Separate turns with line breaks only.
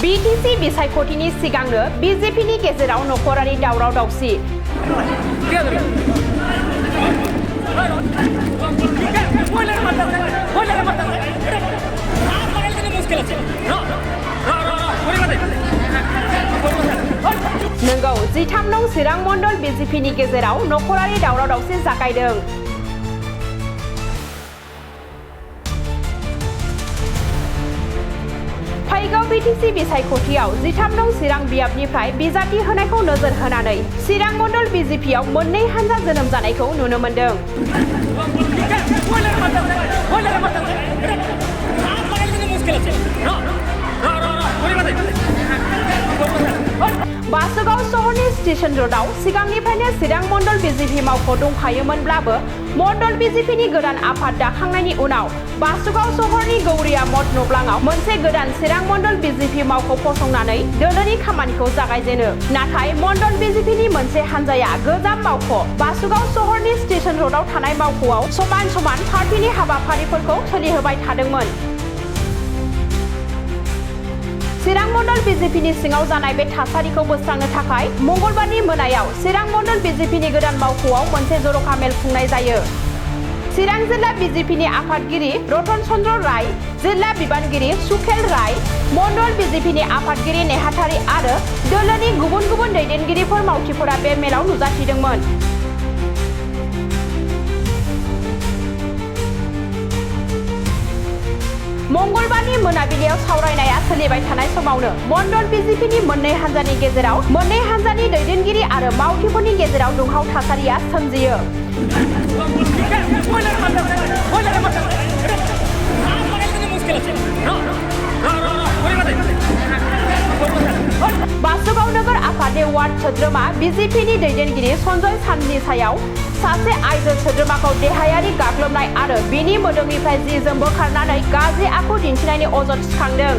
BTC बिसायख'थिनि सिगांनो बिजेपिनि गेजेराव नखरारि दावराव दावसि नंगौ 13 नं चिरां मण्डल बिजेपिनि गेजेराव नखरारि दावराव दावसि जागायदों। फैगौ बिटिसि बिसायख'थियाव 13 नं चिरां बियाबनिफ्राय बिजाथि होनायखौ नोजोर होनानै चिरां मण्डल बिजेपियाव मोननै हानजा जोनोम जानायखौ नुनो मोनदों। बासुगाव सहरनि स्टेशन रोडआव सिगांनिफ्रायनो चिरां मण्डल बिजेपि मावख' दंखायोमोनब्लाबो मण्डल बिजेपिनि गोदान आफाद दाखांनायनि उनाव बासुगाव सहरनि गौरिया मठ नब्लाङाव मोनसे गोदान चिरां मण्डल बिजेपि मावख' फसंनानै दोलोनि खामानिखौ जागायजेनो। नाथाय मण्डल बिजेपिनि मोनसे हानजाया गोजाम मावख' बासुगाव सहरनि स्टेशन रोडआव थानाय मावख'आव समान समान पार्टीनि हाबाफारिफोरखौ सोलिहोबाय थादोंमोन। चिरां मण्डल बिजेपिनि सिङाव जानाय बे थासारिखौ बोस्रांनो थाखाय मंगलबारनि मोनायाव चिरां मण्डल बिजेपिनि गोदान मावख'आव मोनसे जर'खा मेल खुंनाय जायो। चिरां जिल्ला बिजेपिनि आफादगिरि रतन चन्द्र राय, जिल्ला बिबानगिरि सुखेल राय, मण्डल बिजेपिनि आफादगिरि नेहाथारि आरो दोलोनि गुबुन गुबुन दैदेनगिरिफोर मावथिफोरा बे मेलाव नुजाथिदोंमोन। मंगलबारनि मोनाबिलियाव सावरायनाया सोलिबाय थानाय समावनो मण्डल बिजेपिनि मोननै हानजानि दैदेनगिरि आरो मावथिफोरनि गेजेराव दुंहाव थासारिया सोमजियो। बासुगाव नोगोर आफादनि वार्ड सोद्रोमा बिजेपिनि दैदेनगिरि सन्जय साननि सायाव सासे आइजो सोद्रोमाखौ देहायारि गाग्लोबनाय आरो बिनि मोदोमनिफ्राय जि जोम बोखारनानै गाज्रि आखु दिन्थिनायनि अजद थिखांदों।